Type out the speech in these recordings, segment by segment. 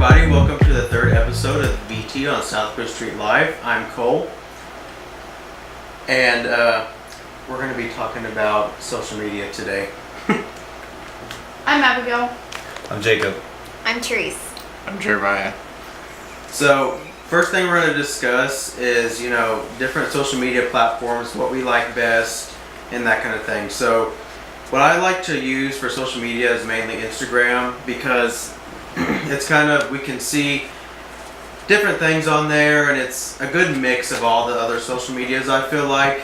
everybody. Welcome to the third episode of VT on South Coast Street Live. I'm Cole, and we're going to be talking about social media today. I'm Abigail. I'm Jacob. I'm Therese. I'm Jeremiah. So, first thing we're going to discuss is, different social media platforms, what we like best, and that kind of thing. So, what I like to use for social media is mainly Instagram because it's kind of, we can see different things on there, and it's a good mix of all the other social medias, I feel like.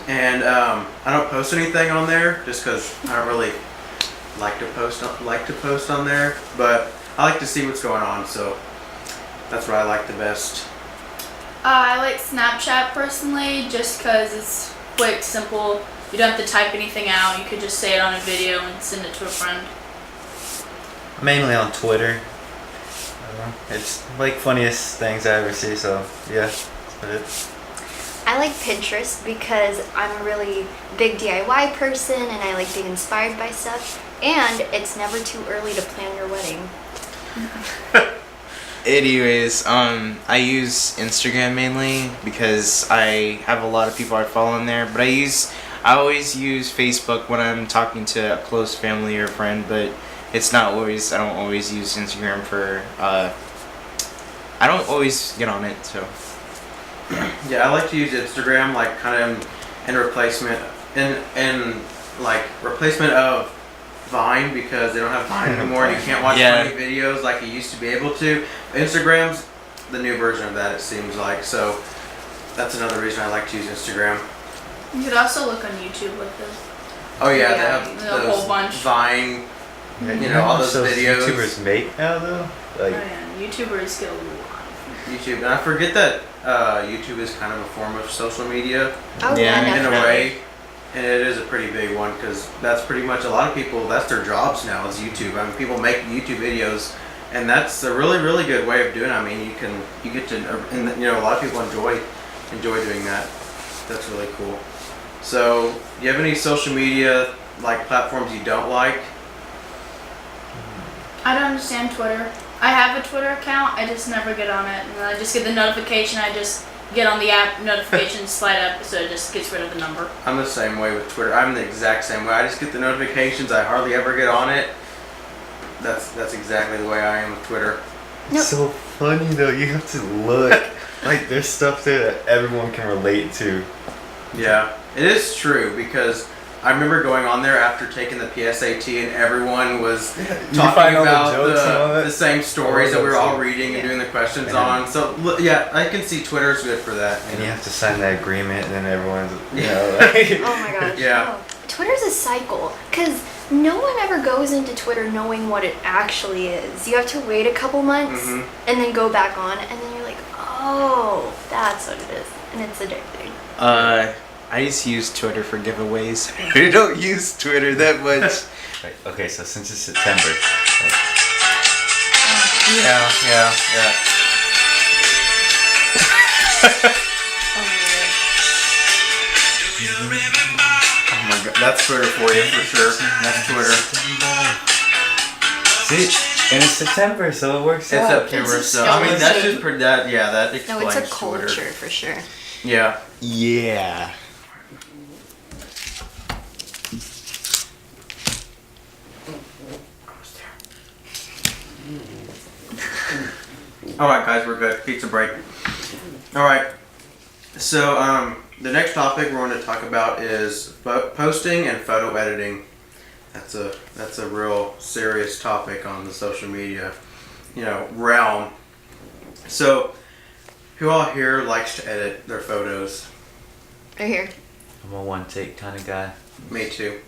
And I don't post anything on there just because I don't really like to post on there, but I like to see what's going on, so that's what I like the best. I like Snapchat personally just because it's quick, simple. You don't have to type anything out. You could just say it on a video and send it to a friend. Mainly on Twitter. It's like funniest things I ever see, so yeah, that's about it. I like Pinterest because I'm a really big DIY person and I like being inspired by stuff. And it's never too early to plan your wedding. Anyways, I use Instagram mainly because I have a lot of people I follow on there, but I always use Facebook when I'm talking to a close family or friend, but I don't always use Instagram for, I don't always get on it, so. Yeah, I like to use Instagram like kind of in replacement of Vine because they don't have Vine anymore and you can't watch funny videos like you used to be able to. Instagram's the new version of that, it seems like, so that's another reason I like to use Instagram. You could also look on YouTube with this. Oh yeah, they Yeah, have a those whole bunch. Vine, You all those videos. YouTubers make now though? Like, Oh yeah, YouTubers get a lot. YouTube, and I forget that YouTube is kind of a form of social media Oh Yeah, yeah, in a definitely. way, and it is a pretty big one because that's pretty much a lot of people. That's their jobs now is YouTube. I mean, people make YouTube videos, and that's a really, really good way of doing it. I mean, you get to, and a lot of people enjoy doing that. That's really cool. So, do you have any social media like platforms you don't like? I don't understand Twitter. I have a Twitter account. I just never get on it, and I just get the notification. I just get on the app, notification slide up, so it just gets rid of the number. I'm the same way with Twitter. I'm the exact same way. I just get the notifications. I hardly ever get on it. That's exactly the way I am with Twitter. Nope. so funny though, you have to look. Like, there's stuff there that everyone can relate to. Yeah, it is true because I remember going on there after taking the PSAT and everyone was You talking find all the about jokes and all that? the same stories that we were all Yeah. reading and doing the questions And on. So yeah, I can see Twitter's good for that. And you have to sign that agreement, and then everyone's, Oh my gosh. Yeah. No. Twitter's a cycle because no one ever goes into Twitter knowing what it actually is. You have to wait a couple months Mhm. and then go back on, and then you're like, oh, that's what it is, and it's addicting. I just use Twitter for giveaways. I don't use Twitter that much. Right, okay, so since it's September, like, Yeah. Oh my god, that's Twitter for you for sure. That's Twitter. see, and it's September, so it works It's out. September, It's a so I mean that's skeleton. just pretty. That No, explains it's a culture Twitter. for sure. Yeah. Yeah. All right, guys, we're good. Pizza break. All right. So, the next topic we're going to talk about is posting and photo editing. That's a real serious topic on the social media, realm. So, who all here likes to edit their photos? Right here. I'm a one-take kind of guy. Me too.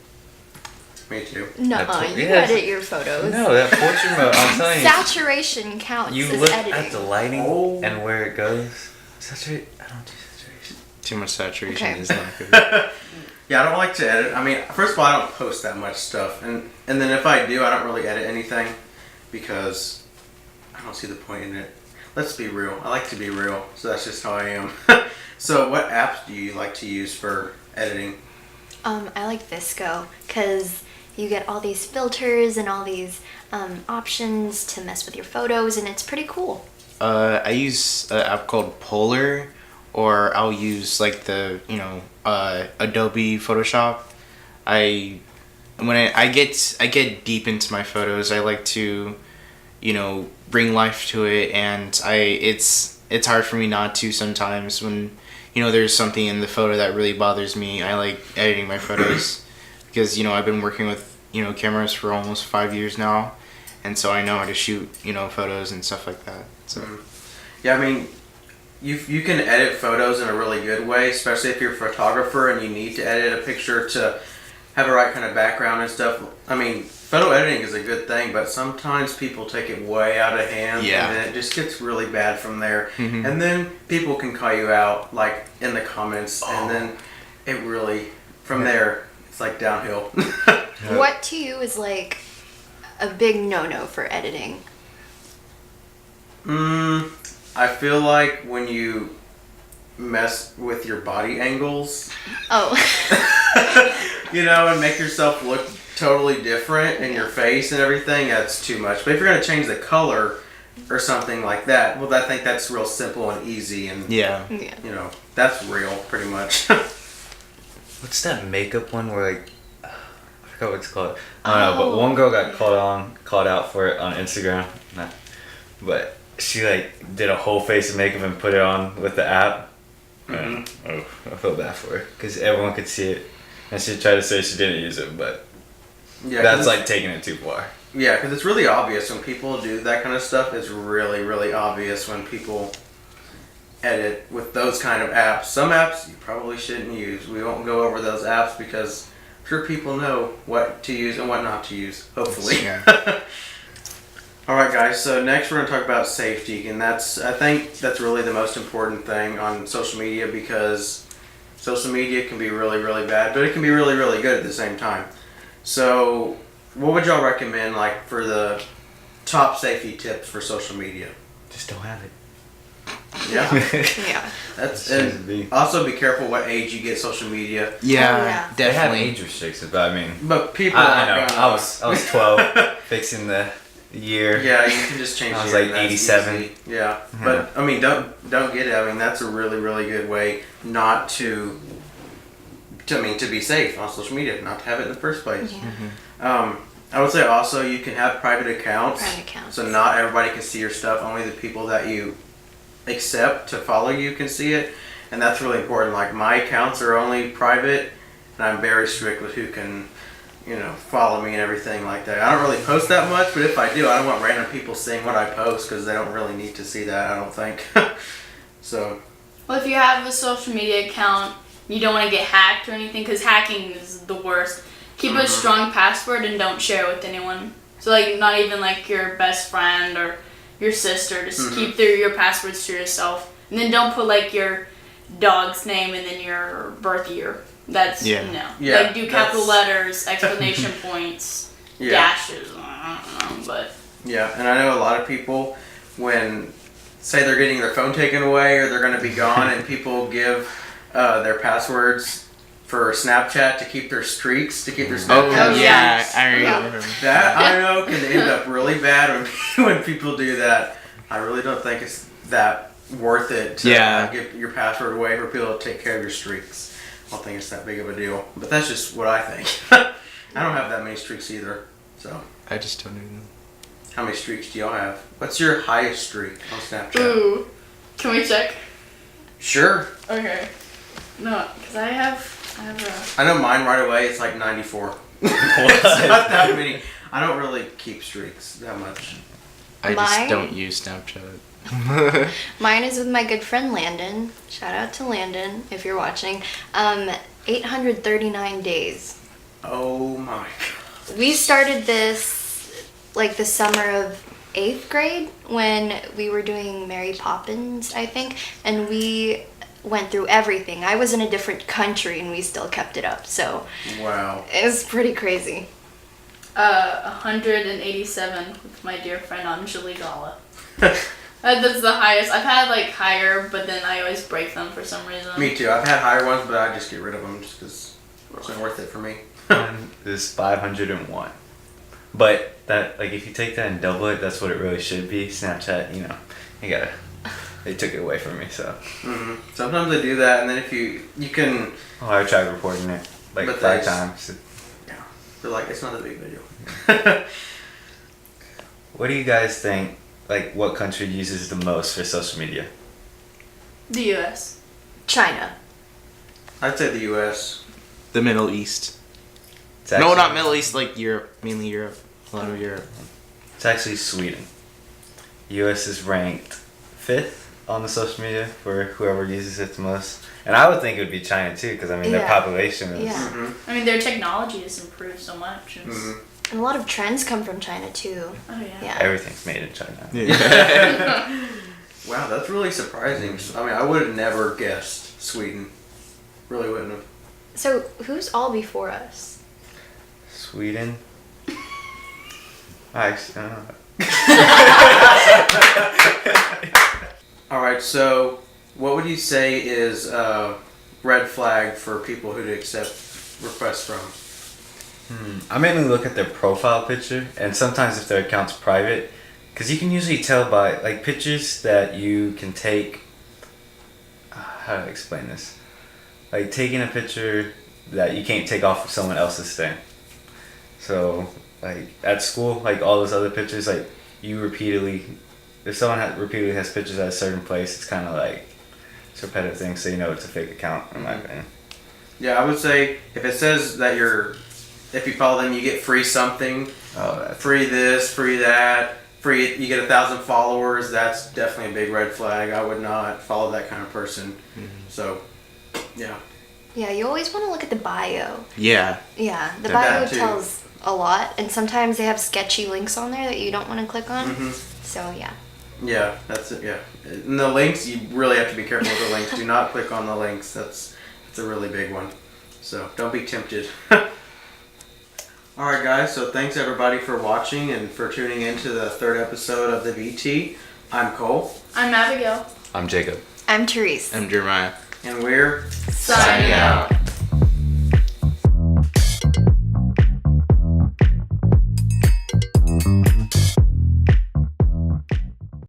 Me too. Nuh-uh, you yes. edit your photos. No, that portrait mode, I'm telling you. Saturation counts You as look editing. at the lighting Oh. and where it goes. Saturate. I don't do saturation. Too much saturation Okay. is not good. Yeah, I don't like to edit. I mean, first of all, I don't post that much stuff, and then if I do, I don't really edit anything because I don't see the point in it. Let's be real. I like to be real, so that's just how I am. So, what apps do you like to use for editing? I like Visco because you get all these filters and all these options to mess with your photos, and it's pretty cool. I use an app called Polar, or I'll use like the Adobe Photoshop. I get deep into my photos, I like to bring life to it, and it's hard for me not to sometimes when there's something in the photo that really bothers me. I like editing my photos because I've been working with cameras for almost 5 years now, and so I know how to shoot photos and stuff like that. So Yeah, I mean, you can edit photos in a really good way, especially if you're a photographer and you need to edit a picture to have the right kind of background and stuff. I mean, photo editing is a good thing, but sometimes people take it way out of hand, Yeah. and then it just gets really bad from there. Mhm. And then people can call you out, like, in the comments, and then it really, from there, it's like downhill. What to you is like a big no-no for editing? I feel like when you mess with your body angles, Oh. and make yourself look totally different in your face and everything, that's too much. But if you're going to change the color or something like that, well, I think that's real simple and easy, and yeah. Yeah. that's real pretty much. What's that makeup one where like I forgot what it's called. I don't know, but one girl got called out for it on Instagram. But she like did a whole face of makeup and put it on with the app. And, I feel bad for her because everyone could see it, and she tried to say she didn't use it, but Yeah, that's like taking it too far. Yeah, because it's really obvious when people do that kind of stuff. It's really, really obvious when people edit with those kind of apps. Some apps you probably shouldn't use. We won't go over those apps because I'm sure people know what to use and what not to use, hopefully. Yeah. Alright guys, so next we're going to talk about safety, and I think that's really the most important thing on social media, because social media can be really, really bad, but it can be really, really good at the same time. So what would y'all recommend, like, for the top safety tips for social media? Just don't have it. Yeah. Yeah. That's Should and be. also be careful what age you get social media. Yeah, Oh, yeah. They have definitely. age restrictions, but I mean, But people I know. aren't gonna- I was 12, fixing the year. Yeah, you can just change I was the year, like and that's 87. easy. Yeah. But I mean, don't get it. I mean, that's a really, really good way not to be safe on social media, not to have it in the first place. Yeah. I would say also you can have private accounts. Private accounts. So not everybody can see your stuff. Only the people that you accept to follow you can see it, and that's really important. Like, my accounts are only private, and I'm very strict with who can, follow me and everything like that. I don't really post that much, but if I do, I don't want random people seeing what I post because they don't really need to see that, I don't think. So, Well, if you have a social media account, you don't want to get hacked or anything, because hacking is the worst. Keep a strong password and don't share it with anyone. So, like, not even like your best friend or your sister. Just keep your passwords to yourself, and then don't put like your dog's name and then your birth year. That's Yeah. Yeah, like do capital that's- letters, explanation points, yeah. dashes. I don't know, but Yeah, and I know a lot of people, when say they're getting their phone taken away or they're going to be gone, and people give their passwords for Snapchat to keep their streaks, to keep their Snapchat. Oh yeah. yeah, I Yeah. remember. That I know can end up really bad when people do that. I really don't think it's that worth it to Yeah. give your password away for people to take care of your streaks. I don't think it's that big of a deal, but that's just what I think. I don't have that many streaks either. So, I just don't even know. how many streaks do y'all have? What's your highest streak on Snapchat? ooh, can we check? Sure. Okay, no, because I have I know mine right away. It's like 94. It's not that many. I don't really keep streaks that much. I Mine? just don't use Snapchat. Mine is with my good friend Landon. Shout out to Landon if you're watching. 839 days. Oh my god. We started this like the summer of 8th grade when we were doing Mary Poppins, I think, and we went through everything. I was in a different country and we still kept it up, so Wow. it was pretty crazy. 187 with my dear friend Anjali Gala. That's the highest. I've had like higher, but then I always break them for some reason. Me too. I've had higher ones, but I just get rid of them just because it's not worth it for me. one is 501. But that, like, if you take that and double it, that's what it really should be. Snapchat, you know, they took it away from me, so. Sometimes they do that, and then if you can, Oh, I tried reporting it like But 5 they- times. they're like, it's not a big video. What do you guys think, like, what country uses the most for social media? The U.S. China. I'd say the U.S. The Middle East. It's No, actually- not Middle East. Like Europe, mainly Europe. A lot of Europe. It's actually Sweden. U.S. is ranked 5th on the social media for whoever uses it the most. And I would think it would be China too, because I mean their Yeah. population is. Yeah. I mean, their technology has improved so much. It's, And a lot of trends come from China too. Oh yeah. Yeah. Everything's made in China. Wow, that's really surprising. I mean, I would have never guessed Sweden. Really wouldn't have. So who's all before us? Sweden. Actually, I don't know. All right, so what would you say is a red flag for people who to accept requests from? I mainly look at their profile picture, and sometimes if their account's private, because you can usually tell by like pictures that you can take. How do I explain this? Like taking a picture that you can't take off of someone else's thing. So like at school, like all those other pictures, like you repeatedly, if someone repeatedly has pictures at a certain place, it's kind of like it's a repetitive thing, so you know it's a fake account in my opinion. Yeah, I would say if it says that if you follow them, you get free something, Oh, that's free this, free that, free, you get 1,000 followers, that's definitely a big red flag. I would not follow that kind of person. So, yeah. Yeah, you always want to look at the bio. Yeah. Yeah, the That bio too. tells a lot, and sometimes they have sketchy links on there that you don't want to click on. So yeah. Yeah, that's it, yeah. And the links, you really have to be careful with the links. Do not click on the links. That's a really big one. So, don't be tempted. Alright guys, so thanks everybody for watching and for tuning in to the 3rd episode of the VT. I'm Cole, I'm Abigail. I'm Jacob. I'm Therese. I'm Jeremiah. and we're Signing out.